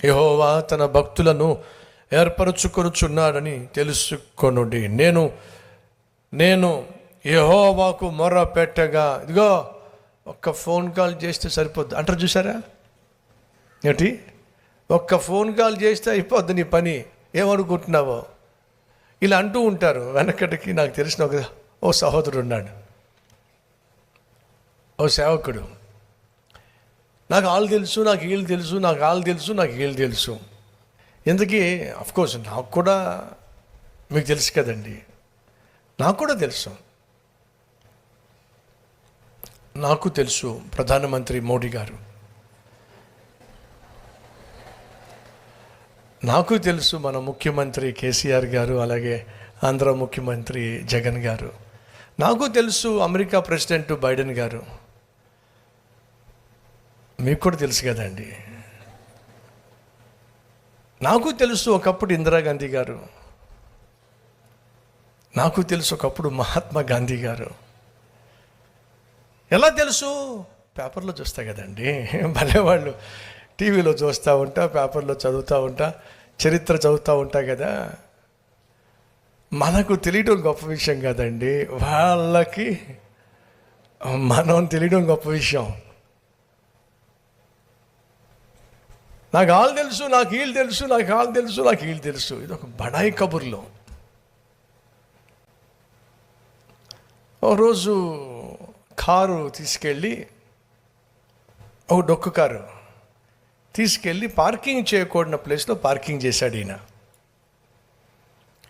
యెహోవా తన భక్తులను ఏర్పరచుకొనుచున్నాడని తెలుసుకొనుడి. నేను యెహోవాకు మొర్ర పెట్టగా, ఇదిగో ఒక్క ఫోన్ కాల్ చేస్తే సరిపోద్ది అంటారు చూసారా? ఏంటి, ఒక్క ఫోన్ కాల్ చేస్తే అయిపోద్ది నీ పని, ఏమనుకుంటున్నావో ఇలా అంటూ ఉంటారు. వెనకటికి నాకు తెలిసిన ఓ సహోదరుడు ఉన్నాడు, ఓ సేవకుడు. నాకు వాళ్ళు తెలుసు, నాకు వీళ్ళు తెలుసు, నాకు వాళ్ళు తెలుసు, నాకు వీళ్ళు తెలుసు. ఎందుకీ అఫ్కోర్స్ నాకు కూడా మీకు తెలుసు కదండి, నాకు కూడా తెలుసు. నాకు తెలుసు ప్రధానమంత్రి మోడీ గారు, నాకు తెలుసు మన ముఖ్యమంత్రి కేసీఆర్ గారు, అలాగే ఆంధ్ర ముఖ్యమంత్రి జగన్ గారు, నాకు తెలుసు అమెరికా ప్రెసిడెంట్ బైడెన్ గారు. మీకు కూడా తెలుసు కదండి. నాకు తెలుసు ఒకప్పుడు ఇందిరాగాంధీ గారు, నాకు తెలుసు ఒకప్పుడు మహాత్మా గాంధీ గారు. ఎలా తెలుసు? పేపర్లో చూస్తా కదండి, భలేవాళ్ళు టీవీలో చూస్తూ ఉంటా, పేపర్లో చదువుతూ ఉంటా, చరిత్ర చదువుతూ ఉంటా కదా. మనకు తెలియడం గొప్ప విషయం కదండి, వాళ్ళకి మనం తెలియడం గొప్ప విషయం. నాకు వాళ్ళు తెలుసు, నాకు వీళ్ళు తెలుసు, నాకు వాళ్ళు తెలుసు, నాకు వీళ్ళు తెలుసు, ఇది ఒక బడాయి కబుర్లో. ఓ రోజు కారు తీసుకెళ్ళి, ఒక డొక్కు కారు తీసుకెళ్ళి పార్కింగ్ చేయకూడని ప్లేస్లో పార్కింగ్ చేశాడు ఈయన.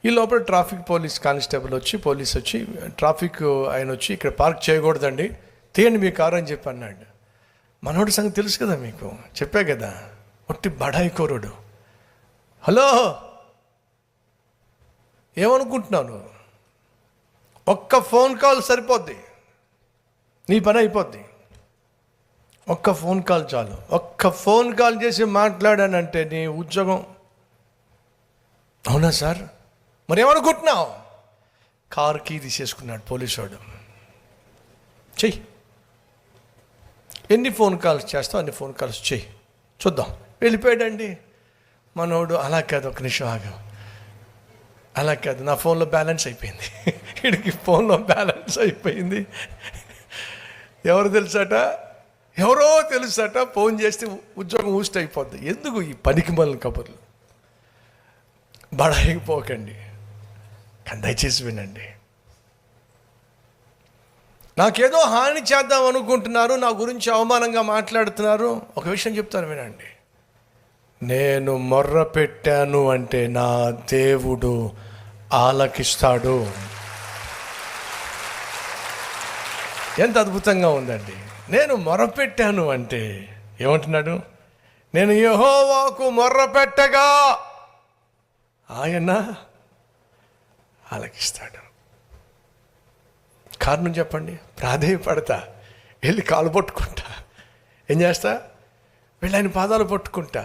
ఈ లోపల ట్రాఫిక్ కానిస్టేబుల్ వచ్చి, పోలీస్ వచ్చి, ట్రాఫిక్ ఆయన వచ్చి, ఇక్కడ పార్క్ చేయకూడదండి, తీయండి మీ కారు అని చెప్పి అన్నాడు. మనోడి సంగతి తెలుసు కదా, మీకు చెప్పా కదా, ఒట్టి బడాయి కోరుడు. హలో, ఏమనుకుంటున్నాను? ఒక్క ఫోన్ కాల్ సరిపోద్ది, నీ పని అయిపోద్ది. ఒక్క ఫోన్ కాల్ చాలు. ఒక్క ఫోన్ కాల్ చేసి మాట్లాడానంటే నీ ఉద్యోగం. అవునా సార్? మరి ఏమనుకుంటున్నావు? కారు కీ తీసేసుకున్నాడు పోలీసువాడు. చెయ్యి, ఎన్ని ఫోన్ కాల్స్ చేస్తావు అన్ని ఫోన్ కాల్స్ చెయ్యి, చూద్దాం. వెళ్ళిపోయాడండి మనోడు. అలా కాదు, ఒక నిమిషం ఆగు, అలా కాదు, నా ఫోన్లో బ్యాలెన్స్ అయిపోయింది. వీడికి ఫోన్లో బ్యాలెన్స్ అయిపోయింది. ఎవరు తెలుసట? ఎవరో తెలుసట. ఫోన్ చేస్తే ఉద్యోగం ఊస్ట్ అయిపోద్ది. ఎందుకు ఈ పనికి మళ్ళీ కబుర్లు? బడాయికి పోకండి, కానీ దయచేసి వినండి. నాకేదో హాని చేద్దాం అనుకుంటున్నారు, నా గురించి అవమానంగా మాట్లాడుతున్నారు. ఒక విషయం చెప్తాను వినండి. నేను మొర్ర పెట్టాను అంటే నా దేవుడు ఆలకిస్తాడు. ఎంత అద్భుతంగా ఉందండి. నేను మొర్రపెట్టాను అంటే ఏమంటున్నాడు? నేను యెహోవాకు మొర్రపెట్టగా ఆయన ఆలకిస్తాడు. కారణం చెప్పండి. ప్రాధేయపడతా, వెళ్ళి కాలు పట్టుకుంటా, ఏం చేస్తా? వెళ్ళి ఆయన పాదాలు పట్టుకుంటా,